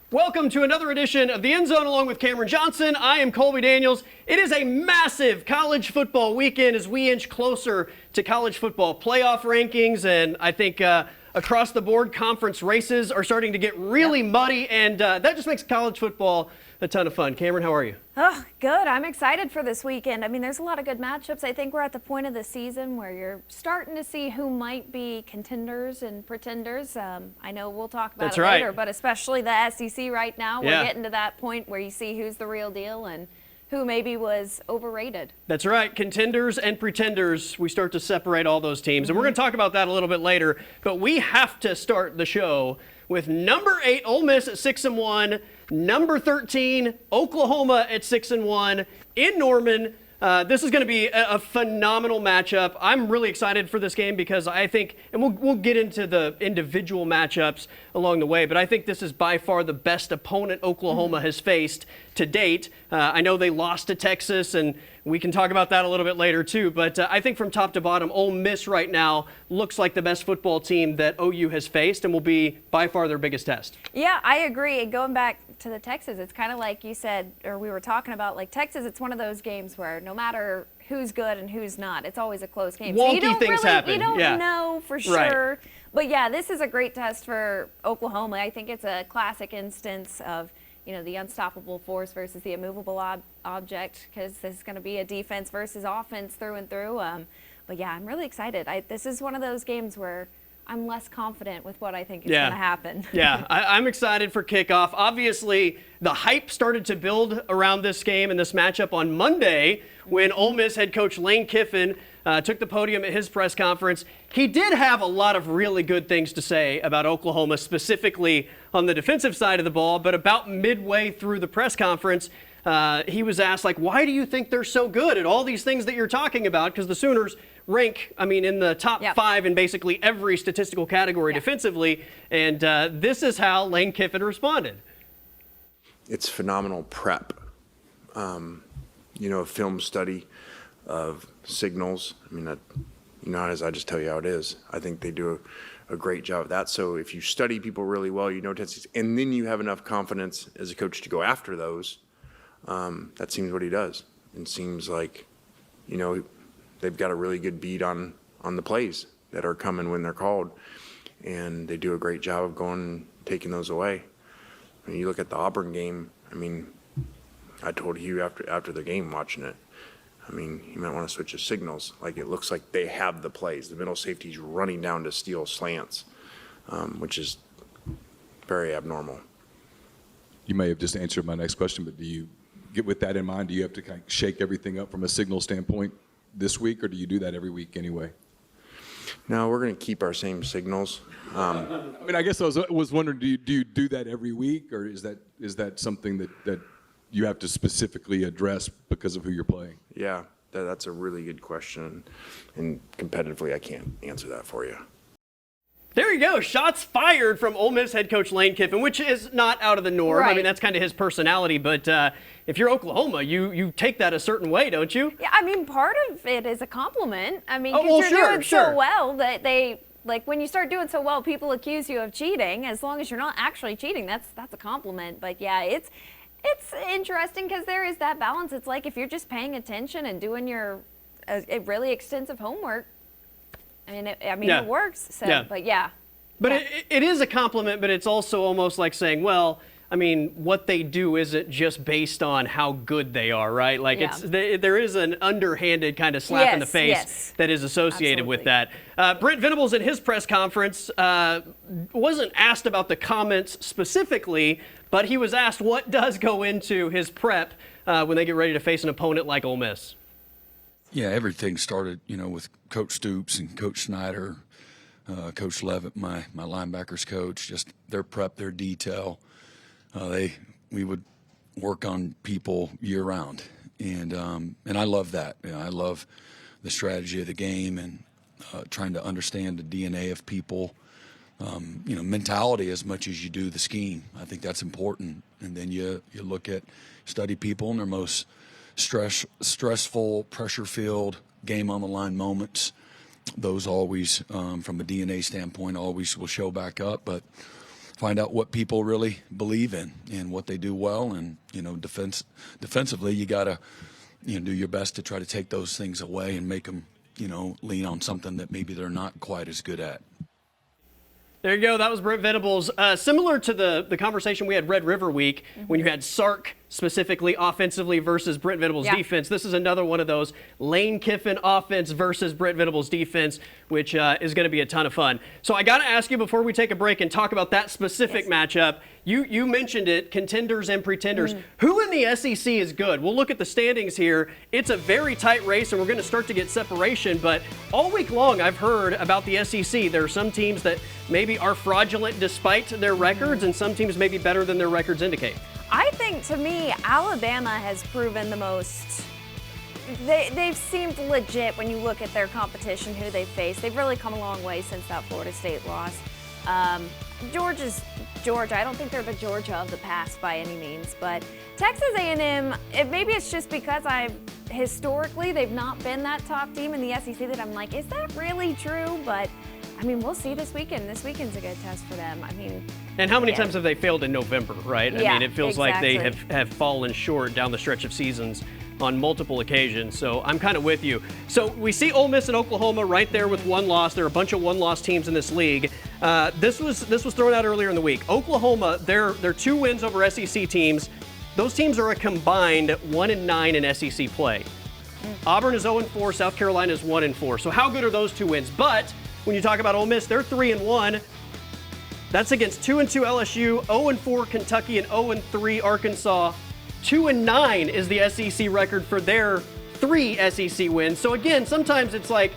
Welcome to another edition of The End Zone along with Cameron Johnson. I am Colby Daniels. It is a massive college football weekend as we inch closer to college football playoff rankings, and I think across the board conference races are starting to get really muddy, and that just makes college football a ton of fun. Cameron, how are you? Oh, good. I'm excited for this weekend. I mean, there's a lot of good matchups. I think we're at the point of the season where you're starting to see who might be contenders and pretenders. I know we'll talk about it later, but especially the SEC right now, we're getting to that point where you see who's the real deal and who maybe was overrated. That's right. Contenders and pretenders. We start to separate all those teams. And we're going to talk about that a little bit later. But we have to start the show with number 8, Ole Miss at 6-1. Number 13, Oklahoma at 6-1 in Norman. This is going to be a phenomenal matchup. I'm really excited for this game because I think, and we'll get into the individual matchups along the way, but I think this is by far the best opponent Oklahoma has faced to date. I know they lost to Texas, and we can talk about that a little bit later too, but I think from top to bottom, Ole Miss right now looks like the best football team that OU has faced and will be by far their biggest test. Yeah, I agree. And going back to the Texas, it's kind of like you said, or we were talking about, like Texas, it's one of those games where no matter who's good and who's not, it's always a close game. Wonky things happen. You don't know for sure. Right. But yeah, this is a great test for Oklahoma. I think it's a classic instance of, you know, the unstoppable force versus the immovable object, because this is going to be a defense versus offense through and through. But yeah, I'm really excited. This is one of those games where I'm less confident with what I think is going to happen. Yeah, I'm excited for kickoff. Obviously, the hype started to build around this game and this matchup on Monday when Ole Miss head coach Lane Kiffin took the podium at his press conference. He did have a lot of really good things to say about Oklahoma, specifically on the defensive side of the ball, but about midway through the press conference, he was asked, like, why do you think they're so good at all these things that you're talking about? Because the Sooners rank, I mean, in the top 5 in basically every statistical category defensively, and this is how Lane Kiffin responded. It's phenomenal prep. A film study of signals. I mean, as I just tell you how it is. I think they do a great job of that. So if you study people really well, you know tendencies, and then you have enough confidence as a coach to go after those, that seems what he does. It seems like, they've got a really good beat on the plays that are coming when they're called, and they do a great job of going and taking those away. When you look at the Auburn game, I mean, I told Hugh after the game watching it, I mean, you might want to switch the signals. Like, it looks like they have the plays. The middle safety's running down to steal slants, which is very abnormal. You may have just answered my next question, but do you get with that in mind? Do you have to kind of shake everything up from a signal standpoint this week, or do you do that every week anyway? No, we're going to keep our same signals. I mean, I guess I was wondering, do you do that every week, or is that something that you have to specifically address because of who you're playing? Yeah, that's a really good question, and competitively, I can't answer that for you. There you go. Shots fired from Ole Miss head coach Lane Kiffin, which is not out of the norm. Right. I mean, that's kind of his personality. But if you're Oklahoma, you take that a certain way, don't you? Yeah, I mean, part of it is a compliment. I mean, well, you're doing so well that when you start doing so well, people accuse you of cheating. As long as you're not actually cheating, that's a compliment. But yeah, it's interesting because there is that balance. It's like if you're just paying attention and doing your really extensive homework, it works. So, but yeah. But it is a compliment, but it's also almost like saying, well, I mean, what they do isn't just based on how good they are, right? Like there is an underhanded kind of slap in the face that is associated with that. Brent Venables in his press conference wasn't asked about the comments specifically, but he was asked what does go into his prep when they get ready to face an opponent like Ole Miss. Yeah, everything started, with Coach Stoops and Coach Snyder, Coach Levitt, my linebackers coach, just their prep, their detail. We would work on people year round, and I love that. I love the strategy of the game and trying to understand the DNA of people. Mentality as much as you do the scheme. I think that's important. And then you study people in their most stressful, pressure-filled, game-on-the-line moments. Those always, from a DNA standpoint, always will show back up. But find out what people really believe in and what they do well. And, defensively, you got to, do your best to try to take those things away and make them, lean on something that maybe they're not quite as good at. There you go. That was Brent Venables. Similar to the conversation we had Red River Week when you had Sark specifically offensively versus Brent Venables' defense. This is another one of those Lane Kiffin offense versus Brent Venables' defense, which is going to be a ton of fun. So I got to ask you before we take a break and talk about that specific matchup. You mentioned it, contenders and pretenders. Who in the SEC is good? We'll look at the standings here. It's a very tight race, and we're going to start to get separation. But all week long, I've heard about the SEC. There are some teams that maybe are fraudulent despite their records, and some teams may be better than their records indicate. I think, to me, Alabama has proven the most. They've seemed legit when you look at their competition, who they've faced. They've really come a long way since that Florida State loss. Georgia's Georgia. I don't think they're the Georgia of the past by any means, but Texas A&M, maybe it's just because historically they've not been that top team in the SEC that I'm like, is that really true? But I mean, we'll see this weekend. This weekend's a good test for them. I mean, and how many times have they failed in November, right? I mean, it feels like they exactly. have fallen short down the stretch of seasons on multiple occasions. So I'm kind of with you. So we see Ole Miss and Oklahoma right there with one loss. There are a bunch of one-loss teams in this league. This was thrown out earlier in the week. Oklahoma, their 2 wins over SEC teams. Those teams are a combined 1-9 in SEC play. Auburn is 0-4. South Carolina is 1-4. So how good are those 2 wins? But when you talk about Ole Miss, they're 3-1. That's against 2-2 LSU, 0-4 Kentucky, and 0-3 Arkansas. 2-9 is the SEC record for their 3 SEC wins. So again, sometimes it's like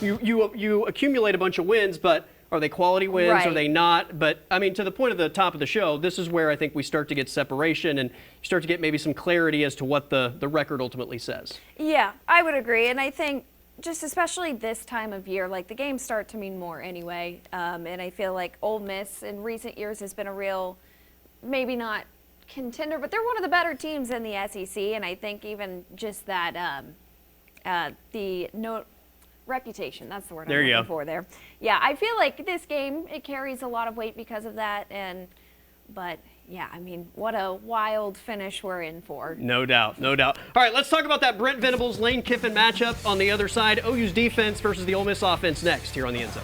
you accumulate a bunch of wins, but are they quality wins? Right. Are they not? But I mean, to the point of the top of the show, this is where I think we start to get separation and you start to get maybe some clarity as to what the record ultimately says. Yeah, I would agree. And I think just especially this time of year, like the games start to mean more anyway. And I feel like Ole Miss in recent years has been a real, maybe not contender, but they're one of the better teams in the SEC. And I think even just that, reputation, that's the word I'm looking for there. Yeah, I feel like this game, it carries a lot of weight because of that. But yeah, I mean, what a wild finish we're in for. No doubt, no doubt. All right, let's talk about that Brent Venables, Lane Kiffin matchup on the other side. OU's defense versus the Ole Miss offense next here on the End Zone.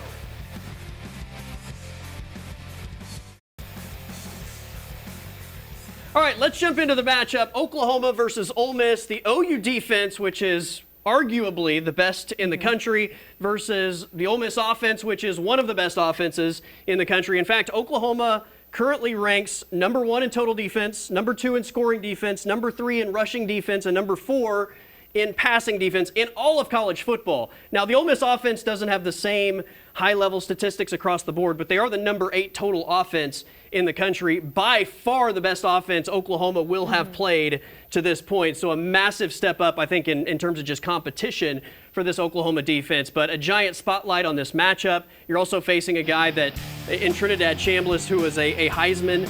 All right, let's jump into the matchup. Oklahoma versus Ole Miss. The OU defense, which is arguably the best in the country, versus the Ole Miss offense, which is one of the best offenses in the country. In fact, Oklahoma currently ranks number 1 in total defense, number 2 in scoring defense, number 3 in rushing defense, and number 4 in passing defense in all of college football. Now, the Ole Miss offense doesn't have the same high-level statistics across the board, but they are the number 8 total offense in the country. By far the best offense Oklahoma will have played to this point. So a massive step up, I think, in terms of just competition for this Oklahoma defense. But a giant spotlight on this matchup. You're also facing a guy that, in Trinidad Chambliss, who was a Heisman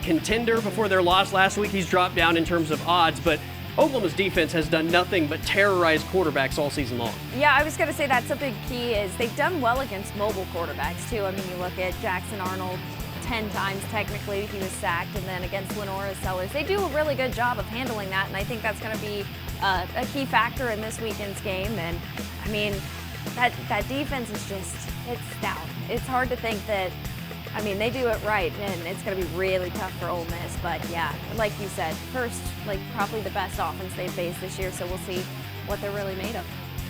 contender before their loss last week. He's dropped down in terms of odds, but Oklahoma's defense has done nothing but terrorize quarterbacks all season long. Yeah, I was going to say that's a big key is they've done well against mobile quarterbacks, too. I mean, you look at Jackson Arnold 10 times, technically, he was sacked, and then against Lenora Sellers. They do a really good job of handling that, and I think that's going to be a key factor in this weekend's game. And, I mean, that defense is just, it's stout. It's hard to think that, I mean, they do it right, and it's going to be really tough for Ole Miss. But, yeah, like you said, first, like, probably the best offense they've faced this year, so we'll see what they're really made of.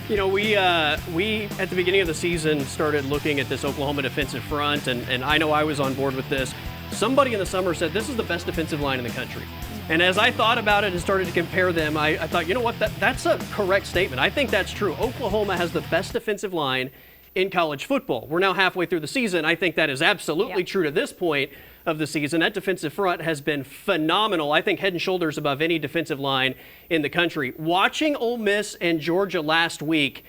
You know, we at the beginning of the season started looking at this Oklahoma defensive front, and I know I was on board with this. Somebody in the summer said this is the best defensive line in the country. And as I thought about it and started to compare them, I thought, you know what, that's a correct statement. I think that's true. Oklahoma has the best defensive line in college football. We're now halfway through the season. I think that is absolutely true to this point of the season. That defensive front has been phenomenal. I think head and shoulders above any defensive line in the country. Watching Ole Miss and Georgia last week,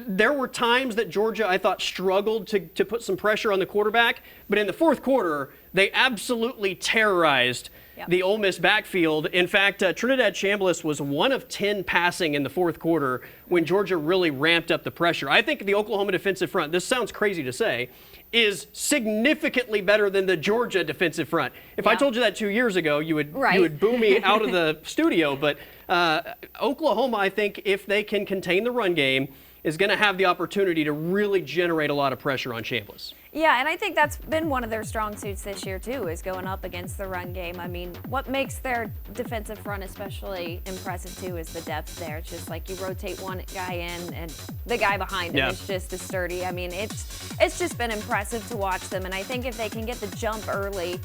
there were times that Georgia, I thought, struggled to put some pressure on the quarterback, but in the fourth quarter, they absolutely terrorized the Ole Miss backfield. In fact, Trinidad Chambliss was 1 of 10 passing in the fourth quarter when Georgia really ramped up the pressure. I think the Oklahoma defensive front, this sounds crazy to say, is significantly better than the Georgia defensive front. If I Yeah. told you that 2 years ago, you would Right. boo me out of the studio. But Oklahoma, I think, if they can contain the run game, is going to have the opportunity to really generate a lot of pressure on Chambliss. Yeah, and I think that's been one of their strong suits this year too, is going up against the run game. I mean, what makes their defensive front especially impressive too is the depth there. It's just like you rotate one guy in and the guy behind him Yeah. is just as sturdy. I mean, it's just been impressive to watch them, and I think if they can get the jump early,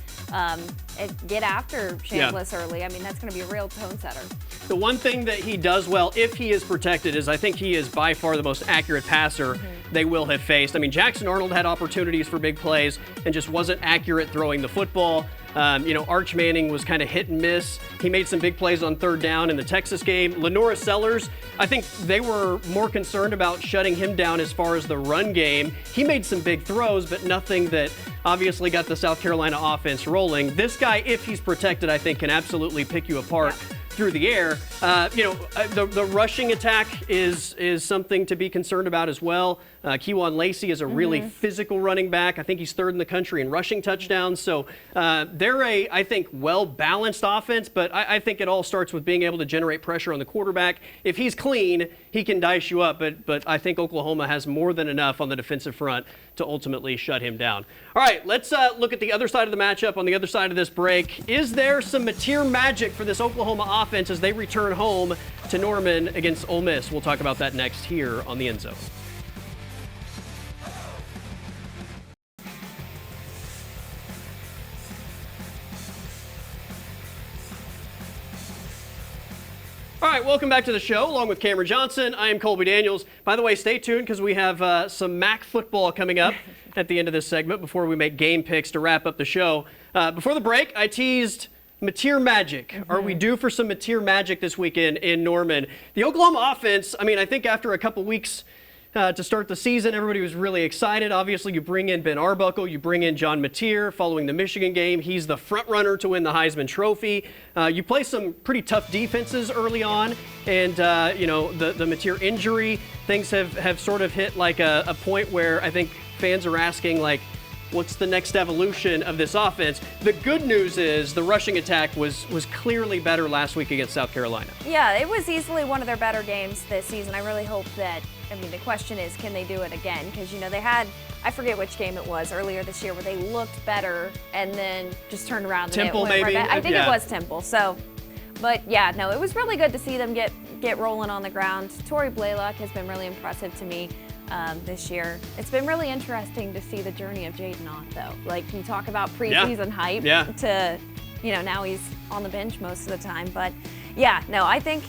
and get after Chambliss early, I mean, that's going to be a real tone setter. The one thing that he does well, if he is protected, is I think he is by far the most accurate passer they will have faced. I mean, Jackson Arnold had opportunities for big plays and just wasn't accurate throwing the football. Arch Manning was kind of hit and miss. He made some big plays on third down in the Texas game. Lenora Sellers, I think they were more concerned about shutting him down as far as the run game. He made some big throws, but nothing that obviously got the South Carolina offense rolling. This guy, if he's protected, I think can absolutely pick you apart through the air. The rushing attack is something to be concerned about as well. Kewan Lacey is a really physical running back. I think he's third in the country in rushing touchdowns. So they're I think, well-balanced offense, but I think it all starts with being able to generate pressure on the quarterback. If he's clean, he can dice you up, but I think Oklahoma has more than enough on the defensive front to ultimately shut him down. All right, let's look at the other side of the matchup on the other side of this break. Is there some Mateer magic for this Oklahoma offense as they return home to Norman against Ole Miss? We'll talk about that next here on the End Zone. All right, welcome back to the show, along with Cameron Johnson. I am Colby Daniels. By the way, stay tuned because we have some MAC football coming up at the end of this segment before we make game picks to wrap up the show. Before the break, I teased Mateer magic. Are we due for some Mateer magic this weekend in Norman? The Oklahoma offense, I mean, I think after a couple weeks to start the season, everybody was really excited. Obviously, you bring in Ben Arbuckle, you bring in John Mateer following the Michigan game. He's the front runner to win the Heisman Trophy. You play some pretty tough defenses early on, and the Mateer injury, things have sort of hit like a point where I think fans are asking, like, what's the next evolution of this offense? The good news is the rushing attack was clearly better last week against South Carolina. Yeah, it was easily one of their better games this season. I really hope that, the question is, can they do it again? Because, they had, I forget which game it was earlier this year, where they looked better and then just turned around and Temple, it went maybe? right back. I think Yeah. it was Temple. So, but yeah, no, it was really good to see them get rolling on the ground. Torrey Blaylock has been really impressive to me this year. It's been really interesting to see the journey of Jaden Ott, though. Like, you talk about preseason hype to, now he's on the bench most of the time. But yeah, no, I think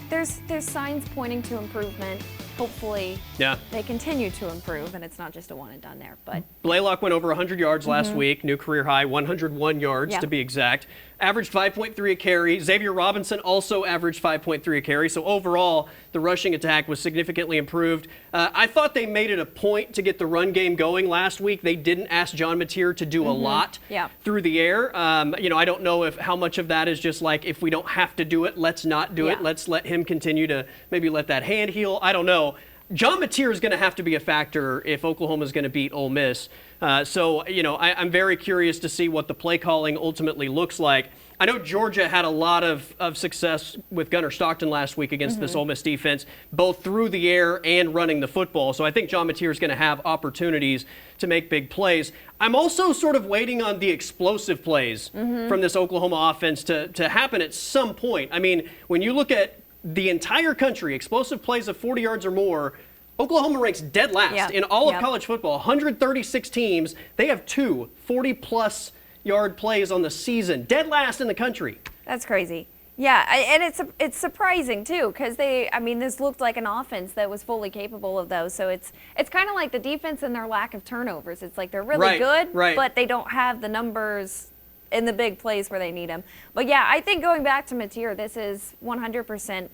there's signs pointing to improvement. Hopefully they continue to improve and it's not just a one and done there. But Blaylock went over 100 yards last week, new career high, 101 yards to be exact. Averaged 5.3 a carry. Xavier Robinson also averaged 5.3 a carry. So overall, the rushing attack was significantly improved. I thought they made it a point to get the run game going last week. They didn't ask John Mateer to do a lot through the air. I don't know how much of that is just like, if we don't have to do it, let's not do it. Let's let him continue to maybe let that hand heal. I don't know. John Mateer is going to have to be a factor if Oklahoma is going to beat Ole Miss. I'm very curious to see what the play calling ultimately looks like. I know Georgia had a lot of success with Gunnar Stockton last week against this Ole Miss defense, both through the air and running the football. So I think John Mateer is going to have opportunities to make big plays. I'm also sort of waiting on the explosive plays from this Oklahoma offense to happen at some point. I mean, when you look at the entire country, explosive plays of 40 yards or more, Oklahoma ranks dead last in all of college football. 136 teams, they have 2 40-plus yard plays on the season. Dead last in the country. that's crazy. Yeah, and it's surprising too, because this looked like an offense that was fully capable of those. So it's kind of like the defense and their lack of turnovers. It's like they're really good, but they don't have the numbers in the big plays where they need them. But yeah, I think going back to Mateer, this is 100%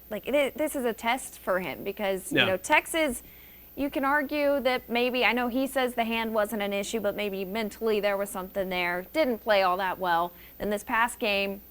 this is a test for him because Texas. You can argue that maybe, I know he says the hand wasn't an issue, but maybe mentally there was something there. Didn't play all that well. In this past game,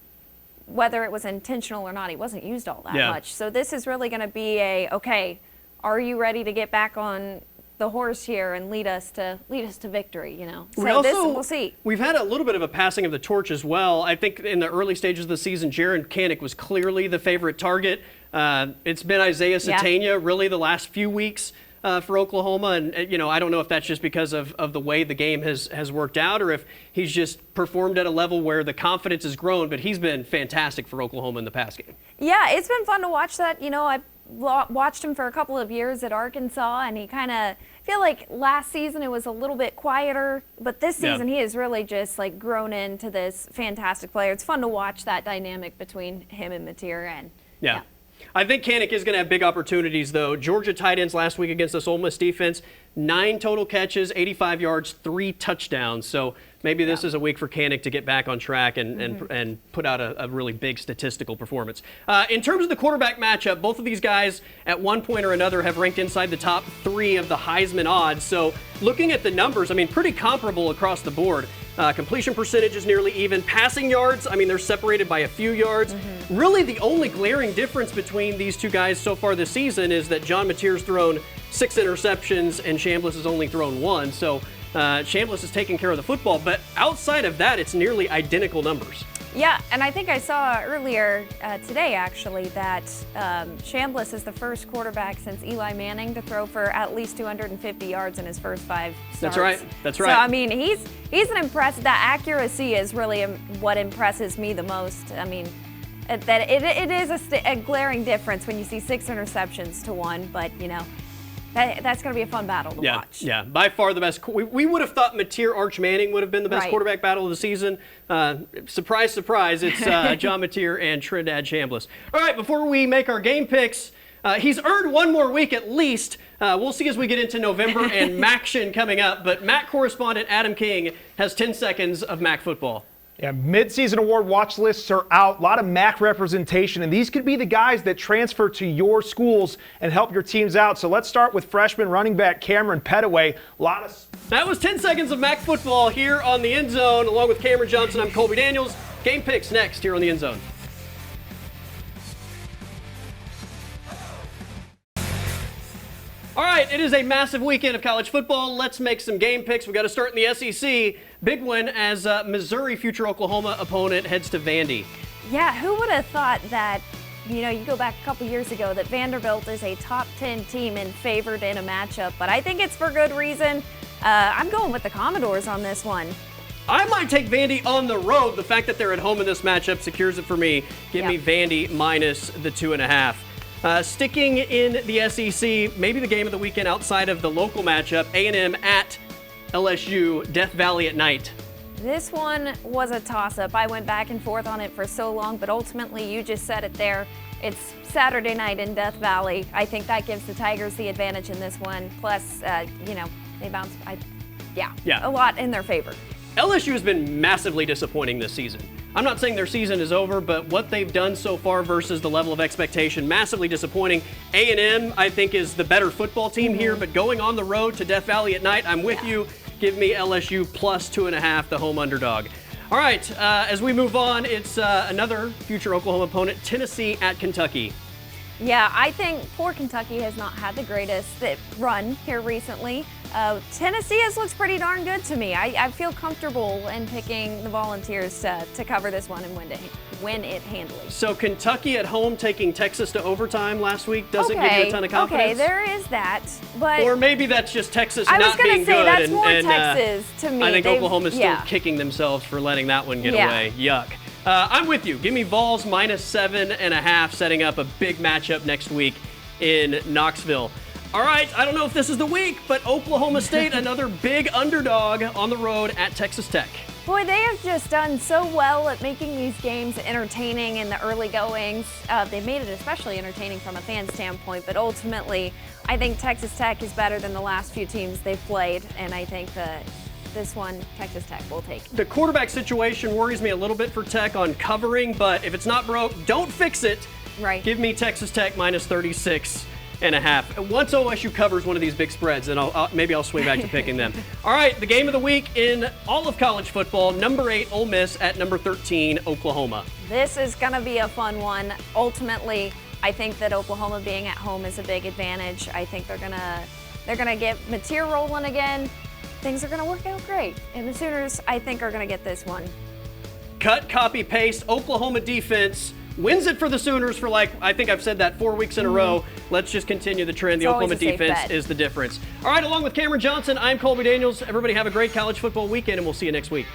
whether it was intentional or not, he wasn't used all that much. So this is really going to be okay, are you ready to get back on the horse here and lead us to victory. So we'll see. We've had a little bit of a passing of the torch as well. I think in the early stages of the season, Jaron Kanik was clearly the favorite target. It's been Isaiah Satania really the last few weeks for Oklahoma, and I don't know if that's just because of the way the game has worked out, or if he's just performed at a level where the confidence has grown. But he's been fantastic for Oklahoma in the pass game. Yeah, it's been fun to watch that. I watched him for a couple of years at Arkansas, and he kind of feel like last season it was a little bit quieter, but this season he has really just like grown into this fantastic player. It's fun to watch that dynamic between him and Mateer. And yeah. I think Kanik is going to have big opportunities, though. Georgia tight ends last week against this Ole Miss defense, 9 total catches, 85 yards, 3 touchdowns. So maybe this is a week for Kanik to get back on track and put out a really big statistical performance. In terms of the quarterback matchup, both of these guys at one point or another have ranked inside the top 3 of the Heisman odds. So looking at the numbers, pretty comparable across the board. Completion percentage is nearly even. Passing yards, they're separated by a few yards. Really, the only glaring difference between these two guys so far this season is that John Mateer's thrown 6 interceptions and Chambliss has only thrown 1. So Chambliss is taking care of the football. But outside of that, it's nearly identical numbers. Yeah, and I think I saw earlier today, actually, that Chambliss is the first quarterback since Eli Manning to throw for at least 250 yards in his first 5 starts. That's right. That's right. So, he's an impressive. That accuracy is really what impresses me the most. That it is a glaring difference when you see 6 interceptions to 1, but, that's going to be a fun battle to watch. Yeah, by far the best. We would have thought Mateer Arch Manning would have been the best quarterback battle of the season. Surprise, surprise, it's John Mateer and Trinidad Chambliss. All right, before we make our game picks, he's earned one more week at least. We'll see as we get into November and MACtion coming up. But MAC correspondent Adam King has 10 seconds of MAC football. Yeah, mid-season award watch lists are out. A lot of MAC representation, and these could be the guys that transfer to your schools and help your teams out. So let's start with freshman running back Cameron Petaway. That was 10 seconds of MAC football here on the End Zone. Along with Cameron Johnson, I'm Colby Daniels. Game picks next here on the End Zone. All right, it is a massive weekend of college football. Let's make some game picks. We've got to start in the SEC. Big win as Missouri future Oklahoma opponent heads to Vandy. Yeah, who would have thought that, you go back a couple years ago, that Vanderbilt is a top 10 team and favored in a matchup, but I think it's for good reason. I'm going with the Commodores on this one. I might take Vandy on the road. The fact that they're at home in this matchup secures it for me. Give me Vandy minus the 2.5. Sticking in the SEC, maybe the game of the weekend outside of the local matchup, A&M at LSU, Death Valley at night. This one was a toss-up. I went back and forth on it for so long, but ultimately you just said it there. It's Saturday night in Death Valley. I think that gives the Tigers the advantage in this one. Plus, they bounce. A lot in their favor. LSU has been massively disappointing this season. I'm not saying their season is over, but what they've done so far versus the level of expectation, massively disappointing. A&M, I think, is the better football team here, but going on the road to Death Valley at night, I'm with you. Give me LSU plus 2.5, the home underdog. All right, as we move on, it's another future Oklahoma opponent, Tennessee at Kentucky. Yeah, I think poor Kentucky has not had the greatest run here recently. Tennessee looks pretty darn good to me. I feel comfortable in picking the Volunteers to cover this one and win it handily. So Kentucky at home taking Texas to overtime last week doesn't give you a ton of confidence? Okay, there is that. But or maybe that's just Texas not being good. I was going to say, that's more Texas to me. I think Oklahoma's still kicking themselves for letting that one get away. Yuck. I'm with you. Give me Vols minus 7.5, setting up a big matchup next week in Knoxville. All right, I don't know if this is the week, but Oklahoma State, another big underdog on the road at Texas Tech. Boy, they have just done so well at making these games entertaining in the early goings. They've made it especially entertaining from a fan standpoint, but ultimately, I think Texas Tech is better than the last few teams they've played, and I think that this one, Texas Tech will take. The quarterback situation worries me a little bit for Tech on covering, but if it's not broke, don't fix it. Right. Give me Texas Tech minus 36.5. Once OSU covers one of these big spreads, then maybe I'll swing back to picking them. All right, the game of the week in all of college football, number 8 Ole Miss at number 13 Oklahoma. This is going to be a fun one. Ultimately, I think that Oklahoma being at home is a big advantage. I think they're going to They're going to get Mateer rolling again. Things are going to work out great. And the Sooners, I think, are going to get this one. Cut, copy, paste. Oklahoma defense wins it for the Sooners for I think I've said that 4 weeks in a row. Let's just continue the trend. The It's always Oklahoma a safe defense bet. is the difference. All right, along with Cameron Johnson, I'm Colby Daniels. Everybody have a great college football weekend, and we'll see you next week.